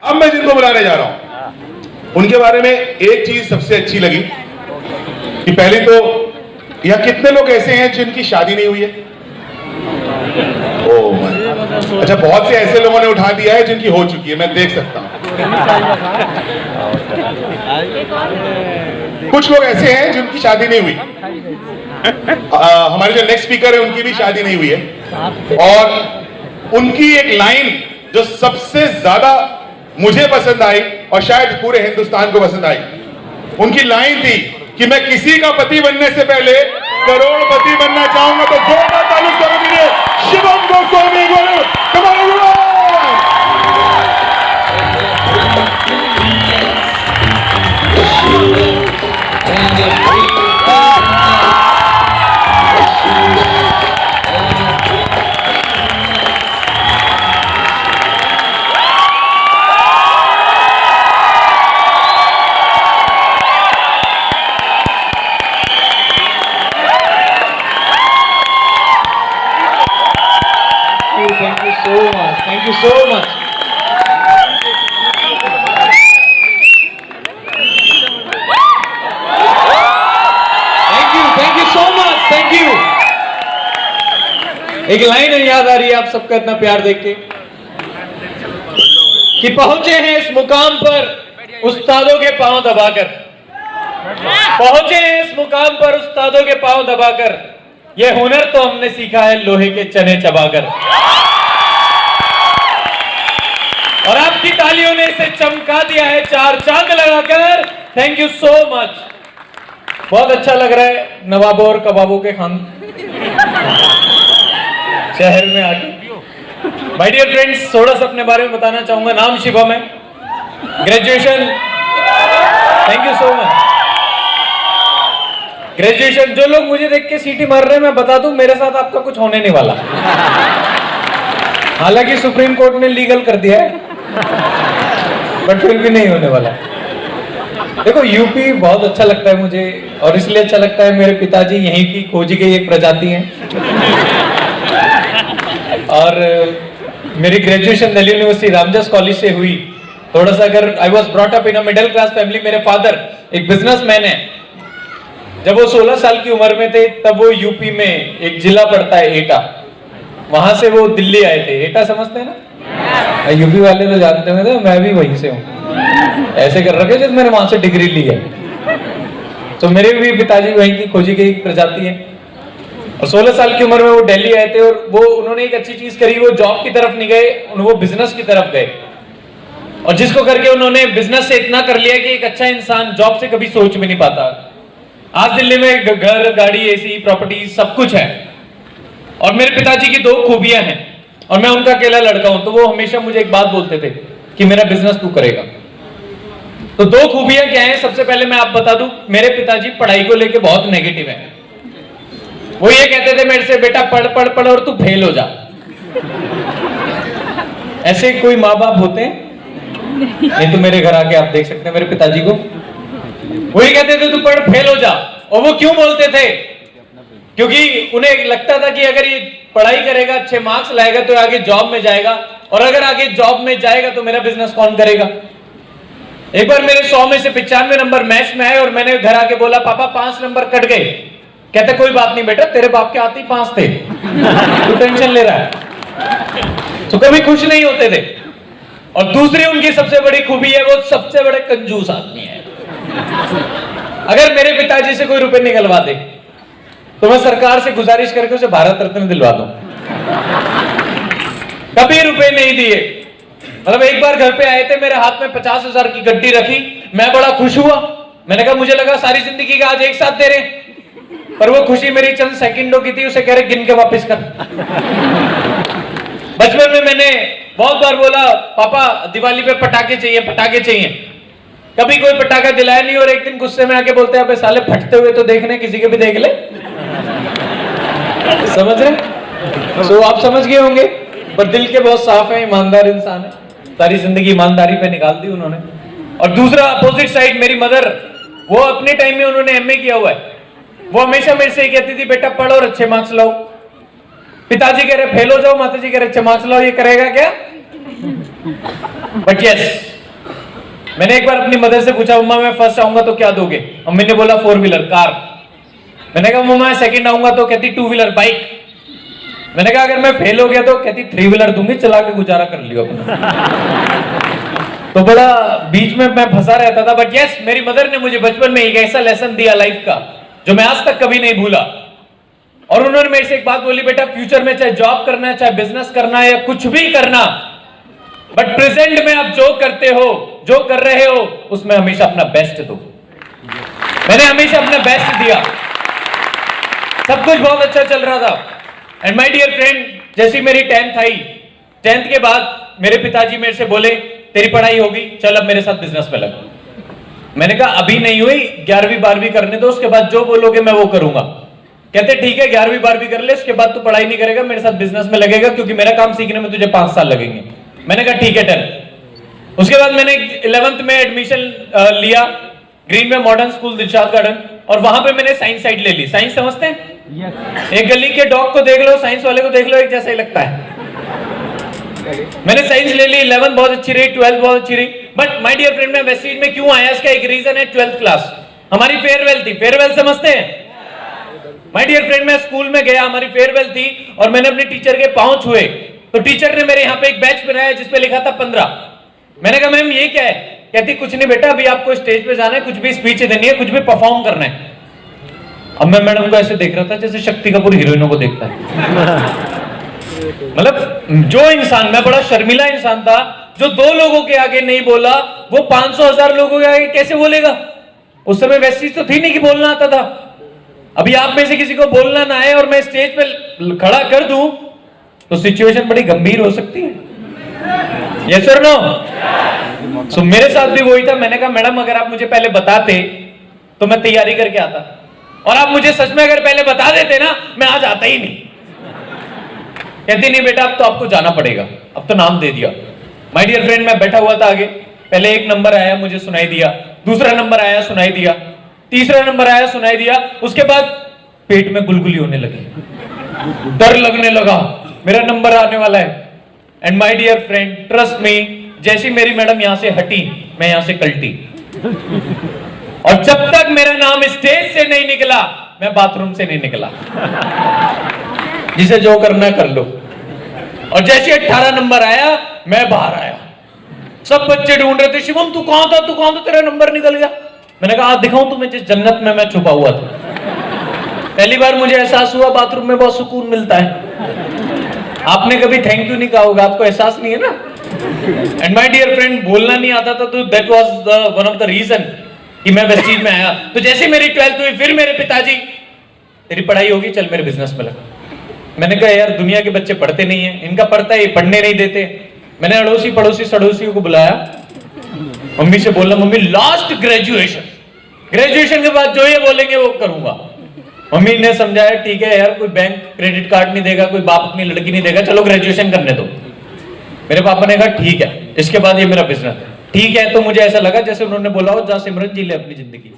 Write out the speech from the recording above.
अब मैं जिनको बुलाने जा रहा हूं उनके बारे में एक चीज सबसे अच्छी लगी कि पहले तो यहां कितने लोग ऐसे हैं जिनकी शादी नहीं हुई है? ओह अच्छा, बहुत से ऐसे लोगों ने उठा दिया है जिनकी हो चुकी है, मैं देख सकता हूं। कुछ लोग ऐसे हैं जिनकी शादी नहीं हुई। हमारे जो नेक्स्ट स्पीकर है उनकी भी शादी नहीं हुई है, और उनकी एक लाइन जो सबसे ज्यादा मुझे पसंद आई और शायद पूरे हिंदुस्तान को पसंद आई, उनकी लाइन थी कि मैं किसी का पति बनने से पहले करोड़पति बनना चाहूंगा। तो जोरदार ताली से शिवम गोस्वामी गुरु, come on everyone. Thank you so much. Thank you so much. Thank you so much. Thank you. एक लाइन याद आ रही है आप सबका इतना प्यार देख के कि पहुंचे हैं इस मुकाम पर उस्तादों के पांव दबाकर, पहुंचे हैं इस मुकाम पर उस्तादों के पांव दबाकर, ये हुनर तो हमने सीखा है लोहे के चने चबाकर। और आपकी तालियों ने इसे चमका दिया है चार चांद लगाकर। Thank you so much. बहुत अच्छा लग रहा है नवाबों और कबाबों के खान शहर में आके। माय डियर फ्रेंड्स, थोड़ा सा अपने बारे में बताना चाहूंगा। नाम शिवम है, graduation, thank you so much. Graduation, जो लोग मुझे देख के सीटी मार रहे हैं मैं बता दूं मेरे साथ आपका कुछ होने नहीं वाला। हालांकि सुप्रीम कोर्ट ने लीगल कर दिया है बट फिर भी नहीं होने वाला। देखो यूपी बहुत अच्छा लगता है मुझे, और इसलिए अच्छा लगता है मेरे पिताजी यहीं की खोजी गई एक प्रजाति हैं। और मेरी graduation Delhi university Ramjas college से हुई। थोड़ा सा अगर I was brought up in a middle class family, मेरे फादर एक बिजनेसमैन है। जब वो 16 साल की उम्र में थे तब वो यूपी में एक जिला पड़ता है एटा, वहां से वो दिल्ली आए थे। एटा समझते हैं ना? यूपी वाले तो जानते होंगे, मैं भी वहीं से हूँ। ऐसे कर रखे जब मैंने वहां से डिग्री ली है। तो मेरे भी पिताजी वहीं की खोजी गई प्रजाति है। और 16 साल की उम्र में वो दिल्ली आए थे, और वो उन्होंने एक अच्छी चीज करी, वो जॉब की तरफ नहीं गए, वो बिजनेस की तरफ गए। और जिसको करके उन्होंने बिजनेस से इतना कर लिया कि एक अच्छा इंसान जॉब से कभी सोच भी नहीं पाता। आज दिल्ली में घर, गाड़ी, एसी, प्रॉपर्टी सब कुछ है। और मेरे पिताजी की दो खूबियां हैं और मैं उनका अकेला लड़का हूं, तो वो हमेशा मुझे एक बात बोलते थे कि मेरा बिजनेस तू करेगा। तो दो खूबियां क्या हैं? सबसे पहले मैं आप बता दूं, मेरे पिताजी पढ़ाई को लेके बहुत नेगेटिव हैं। वो ये कहते थे मेरे से, बेटा पढ़ पढ़ पढ़ और तू फेल हो जा। ऐसे कोई माँ बाप होते हैं? नहीं तो मेरे घर आके आप देख सकते हैं मेरे पिताजी को। वही कहते थे तू पढ़ फेल हो जा। और वो क्यों बोलते थे? क्योंकि उन्हें लगता था कि अगर ये पढ़ाई करेगा, अच्छे मार्क्स लाएगा तो आगे जॉब में जाएगा, और अगर आगे जॉब में जाएगा तो मेरा बिजनेस कौन करेगा। एक बार मेरे 100 में से 95 नंबर मैथ्स में आए और मैंने घर आके बोला पापा 5 नंबर कट गए। कहते कोई बात नहीं बेटा, तेरे बाप के आते ही 5 थे, तू टेंशन ले रहा है। तो कभी खुश नहीं होते थे। और दूसरी उनकी सबसे बड़ी खूबी है, वो सबसे बड़े कंजूस आदमी है। अगर मेरे पिताजी से कोई रुपए निकलवा दे तो मैं सरकार से गुजारिश करके उसे भारत रत्न दिलवा दूं। कभी रुपए नहीं दिए। मतलब एक बार घर पे आए थे, मेरे हाथ में 50,000 की गड्डी रखी, मैं बड़ा खुश हुआ। मैंने कहा मुझे लगा सारी जिंदगी का आज एक साथ दे रहे, पर वो खुशी मेरी चंद सेकंडों की थी। उसे कह रहे गिन के वापस कर। बचपन में मैंने बहुत बार बोला पापा दिवाली पे पटाखे चाहिए, पटाखे चाहिए। कभी कोई पटाखा दिलाया नहीं, और एक दिन गुस्से में आके बोलते हैं साले फटते हुए तो देखने, किसी के भी देख ले। समझ रहे? सो आप समझ गए होंगे, पर दिल के बहुत साफ है, ईमानदार इंसान है। सारी जिंदगी ईमानदारी पे निकाल दी उन्होंने। और दूसरा अपोजिट साइड मेरी मदर, वो अपने टाइम में उन्होंने एमए किया हुआ है। वो हमेशा मेरे से कहती थी बेटा पढ़ो और अच्छे मार्क्स लाओ। पिताजी कह रहे फेल हो जाओ, माताजी कह रहे अच्छे मार्क्स लाओ। ये करेगा क्या? बट यस, मैंने एक बार अपनी मदर से पूछा, मम्मा मैं फर्स्ट आऊंगा तो क्या दोगे? मम्मी ने बोला 4 व्हीलर कार। मैंने कहा मम्मा मैं सेकंड आऊंगा तो कहती 2 व्हीलर बाइक। मैंने कहा अगर मैं फेल हो गया तो कहती 3 व्हीलर दूंगी, चला के गुजारा कर लियो अपना। तो बड़ा बीच में मैं फंसा रहता था। बट यस, मेरी मदर ने मुझे बचपन में एक ऐसा लेसन दिया लाइफ का जो मैं आज तक कभी नहीं भूला। और उन्होंने मेरे से एक बात बोली, बेटा फ्यूचर में चाहे जॉब करना है, चाहे बिजनेस करना है या कुछ भी करना, बट प्रेजेंट में आप जो करते हो, जो कर रहे हो, उसमें हमेशा अपना बेस्ट दो। मैंने हमेशा अपना बेस्ट दिया, सब कुछ बहुत अच्छा चल रहा था। एंड माय डियर फ्रेंड, जैसी मेरी 10th आई, 10th के बाद मेरे पिताजी मेरे से बोले तेरी पढ़ाई होगी, चल अब मेरे साथ बिजनेस में लग। मैंने कहा अभी नहीं हुई, 11वीं 12वीं करने दो, उसके बाद जो बोलोगे मैं वो करूंगा। कहते ठीक है 11वीं 12वीं कर ले, उसके बाद तू पढ़ाई नहीं करेगा, मेरे साथ बिजनेस में लगेगा, क्योंकि मेरा काम सीखने में तुझे 5 साल लगेंगे। मैंने कहा ठीक है डन। उसके बाद मैंने 11th में एडमिशन लिया ग्रीन में मॉडर्न स्कूल दिलशाद गार्डन, और वहां पे मैंने साइंस साइड ले ली। साइंस समझते हैं? एक गली के डॉग को देख लो, साइंस वाले को देख लो, एक जैसा ही लगता है। मैंने साइंस ले ली, 11th बहुत अच्छी रही, 12th बहुत अच्छी रही। बट माय डियर फ्रेंड, मैं वेस्टर्न में क्यों आया इसका एक रीजन है। 12th क्लास हमारी फेयरवेल थी। फेयरवेल समझते हैं? माय डियर फ्रेंड, मैं स्कूल में गया, हमारी फेयरवेल थी, और मैंने अपने टीचर के पांव छुए, तो टीचर ने मेरे यहाँ पे एक बैच बनाया जिसपे लिखा था 15। मैंने कहा मैम ये क्या है? कहती कुछ नहीं बेटा, अभी आपको स्टेज पे जाना है, कुछ भी स्पीच देनी है, कुछ भी परफॉर्म करना है। अब मैं मैडम को ऐसे देख रहा था जैसे शक्ति कपूर हीरोइनों को देखता है। मतलब जो इंसान, मैं बड़ा शर्मिला इंसान था, जो 2 लोगों के आगे नहीं बोला, वो 500,000 लोगों के आगे कैसे बोलेगा? उस समय वैसी चीज तो थी नहीं कि बोलना आता था। अभी आप में से किसी को बोलना ना आए और मैं स्टेज पे खड़ा कर दूं तो सिचुएशन बड़ी गंभीर हो सकती है। यस और नो? सो मेरे साथ भी वही था। मैंने कहा मैडम अगर आप मुझे पहले बताते तो मैं तैयारी करके आता, और आप मुझे सच में अगर पहले बता देते ना, मैं आज आता ही नहीं। कहती नहीं बेटा अब तो आपको जाना पड़ेगा, अब तो नाम दे दिया। माय डियर फ्रेंड, मैं बैठा हुआ था आगे, पहले एक नंबर आया मुझे सुनाई दिया, दूसरा नंबर आया सुनाई दिया, तीसरा नंबर आया सुनाई दिया, उसके बाद पेट में गुलगुली होने लगी, डर लगने लगा मेरा नंबर आने वाला है। And my dear friend, trust me, जैसी मेरी मैडम यहां से हटी, मैं यहां से कल्टी। और जब तक मेरा नाम स्टेज से नहीं निकला, मैं बाथरूम से नहीं निकला। जिसे जो करना कर लो। और जैसे 18 नंबर आया, मैं बाहर आया, सब बच्चे ढूंढ रहे थे, शिवम तू कहां था, तू कहां था, तेरा नंबर निकल गया। मैंने कहा दिखाऊं तुम्हें जिस जन्नत में मैं छुपा हुआ था। पहली बार मुझे एहसास हुआ बाथरूम में बहुत सुकून मिलता है। आपने कभी थैंक यू नहीं कहा होगा, आपको एहसास नहीं है ना। एंड माय डियर फ्रेंड, बोलना नहीं आता था, तो that was one of the reason कि मैं वेस्टीज में आया। तो जैसे मेरी 12th हुई, फिर मेरे पिताजी तेरी पढ़ाई होगी, चल मेरे बिजनेस में लगा। मैंने कहा यार दुनिया के बच्चे पढ़ते नहीं है, इनका पढ़ता है, पढ़ने नहीं देते। मैंने अड़ोसी पड़ोसी सड़ोसियों को बुलाया, मम्मी से बोला मम्मी लास्ट ग्रेजुएशन, ग्रेजुएशन के बाद जो ये बोलेंगे वो करूंगा। मम्मी ने समझाया ठीक है यार, कोई बैंक क्रेडिट कार्ड नहीं देगा, कोई बाप अपनी लड़की नहीं देगा, चलो ग्रेजुएशन करने दो। मेरे पापा ने कहा ठीक है, इसके बाद ये मेरा बिजनेस है। ठीक है, तो मुझे ऐसा लगा जैसे उन्होंने बोला हो जा सिमरन जी ले अपनी जिंदगी।